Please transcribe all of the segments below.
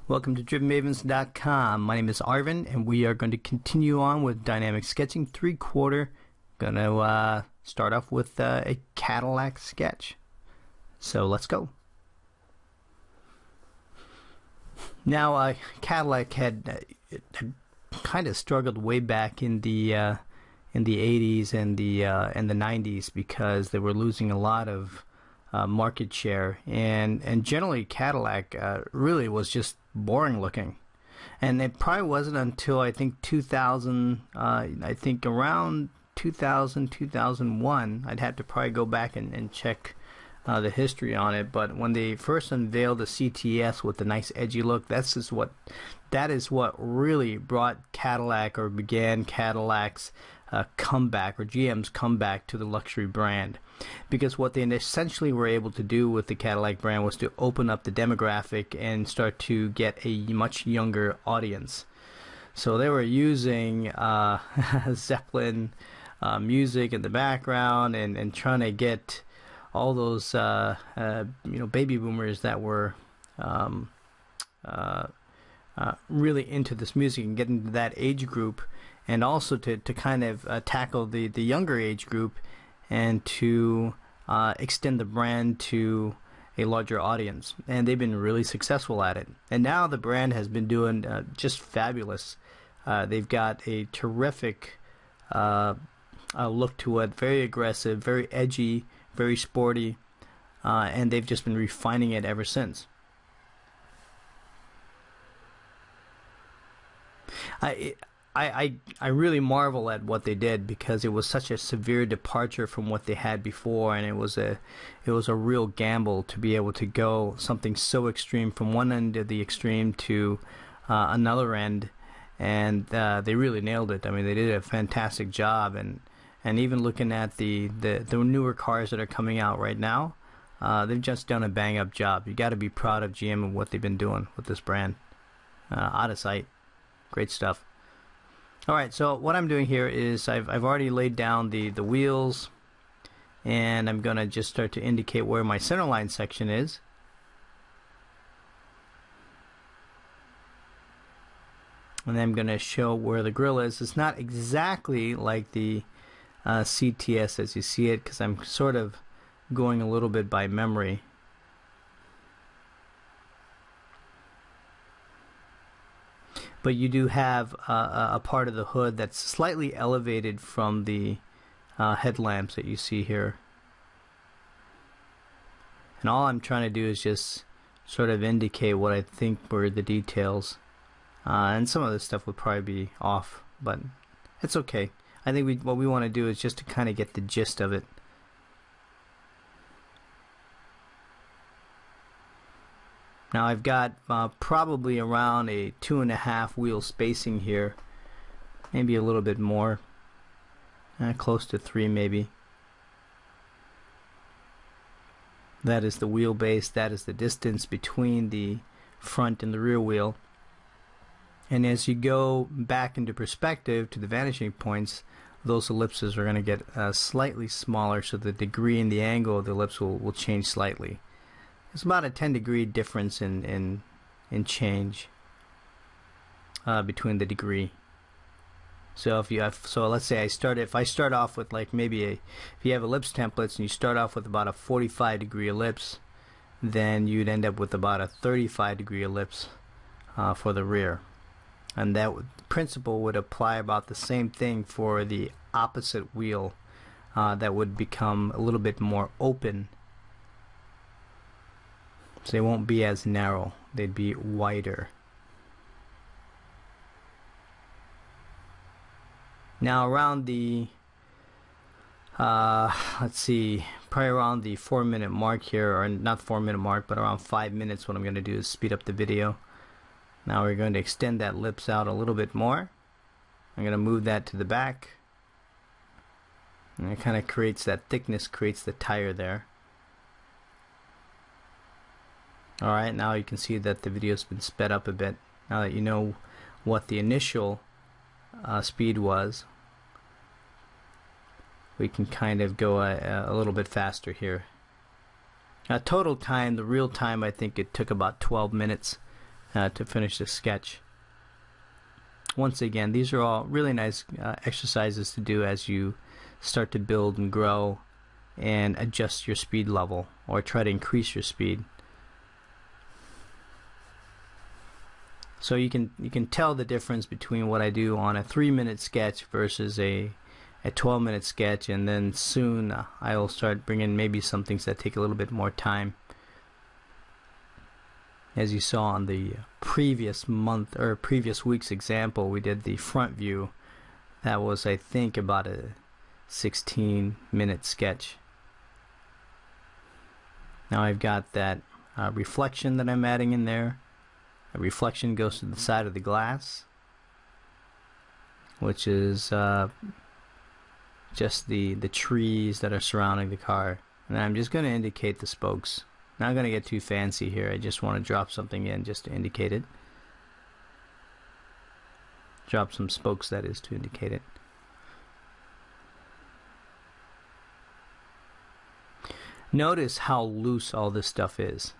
Welcome to DrivenMavens.com. My name is Arvin, and we are going to continue on with dynamic sketching 3/4. Going to start off with a Cadillac sketch. So let's go. Now, Cadillac had kind of struggled way back in the 80s and the 90s because they were losing a lot of market share, and generally Cadillac really was just boring looking. And it probably wasn't until I think 2000, I think around 2000, 2001, I'd have to probably go back and check the history on it, but when they first unveiled the CTS with the nice edgy look, that is what really brought Cadillac, or began Cadillac's comeback, or GM's comeback to the luxury brand. Because what they essentially were able to do with the Cadillac brand was to open up the demographic and start to get a much younger audience. So they were using Zeppelin music in the background and trying to get all those baby boomers that were really into this music and get into that age group, and also to kind of tackle the younger age group and to extend the brand to a larger audience. And they've been really successful at it. And now the brand has been doing just fabulous. They've got a terrific look to it, very aggressive, very edgy, very sporty, and they've just been refining it ever since. I really marvel at what they did, because it was such a severe departure from what they had before, and it was a real gamble to be able to go something so extreme from one end of the extreme to another end, and they really nailed it. I mean, they did a fantastic job, and even looking at the newer cars that are coming out right now, they've just done a bang-up job. You got to be proud of GM and what they've been doing with this brand. Out of sight. Great stuff. Alright, so what I'm doing here is I've already laid down the wheels, and I'm going to just start to indicate where my centerline section is. And then I'm going to show where the grill is. It's not exactly like the CTS as you see it, because I'm sort of going a little bit by memory. But you do have a part of the hood that's slightly elevated from the headlamps that you see here. And all I'm trying to do is just sort of indicate what I think were the details. And some of this stuff would probably be off, but it's okay. I think what we want to do is just to kind of get the gist of it. Now I've got probably around a 2.5 wheel spacing here, maybe a little bit more, close to 3 maybe. That is the wheelbase, that is the distance between the front and the rear wheel. And as you go back into perspective to the vanishing points, those ellipses are going to get slightly smaller, so the degree and the angle of the ellipse will change slightly. It's about a 10-degree difference in change between the degree. So let's say if I start off with like if you have ellipse templates and you start off with about a 45-degree ellipse, then you'd end up with about a 35-degree ellipse for the rear. And that principle would apply about the same thing for the opposite wheel that would become a little bit more open. So they won't be as narrow, they'd be wider. Now around the, let's see, probably around the 4-minute mark here, or not 4-minute mark, but around 5 minutes, what I'm going to do is speed up the video. Now we're going to extend that lips out a little bit more. I'm going to move that to the back. And it kind of creates that thickness, creates the tire there. Alright, now you can see that the video's been sped up a bit. Now that you know what the initial speed was, we can kind of go a little bit faster here. Total time, the real time, I think it took about 12 minutes to finish the sketch. Once again, these are all really nice exercises to do as you start to build and grow and adjust your speed level or try to increase your speed. So you can tell the difference between what I do on a 3-minute sketch versus a 12-minute sketch, and then soon I will start bringing maybe some things that take a little bit more time. As you saw on the previous week's example, we did the front view. That was, I think, about a 16-minute sketch. Now I've got that reflection that I'm adding in there. A reflection goes to the side of the glass, which is just the trees that are surrounding the car. And I'm just going to indicate the spokes. Not going to get too fancy here. I just want to drop something in just to indicate it. Drop some spokes, that is, to indicate it. Notice how loose all this stuff is.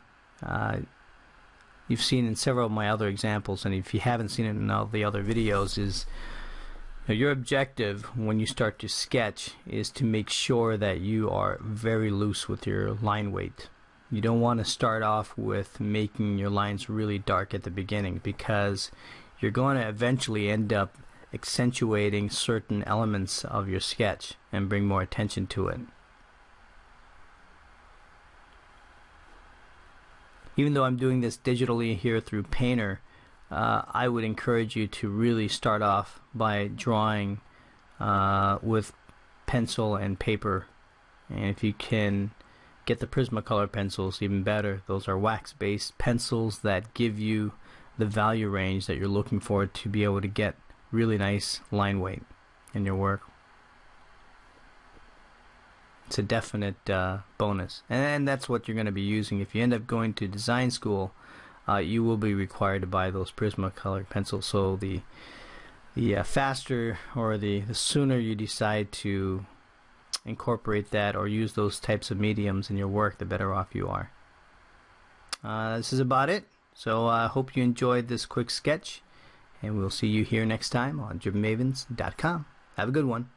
You've seen in several of my other examples, and if you haven't seen it in all the other videos, is your objective when you start to sketch is to make sure that you are very loose with your line weight. You don't want to start off with making your lines really dark at the beginning, because you're going to eventually end up accentuating certain elements of your sketch and bring more attention to it. Even though I'm doing this digitally here through Painter, I would encourage you to really start off by drawing with pencil and paper. And if you can get the Prismacolor pencils, even better. Those are wax-based pencils that give you the value range that you're looking for to be able to get really nice line weight in your work. It's a definite bonus, and that's what you're going to be using. If you end up going to design school, you will be required to buy those Prismacolor pencils. So the faster or the sooner you decide to incorporate that or use those types of mediums in your work, the better off you are. This is about it. So I hope you enjoyed this quick sketch, and we'll see you here next time on DrivenMavens.com. Have a good one.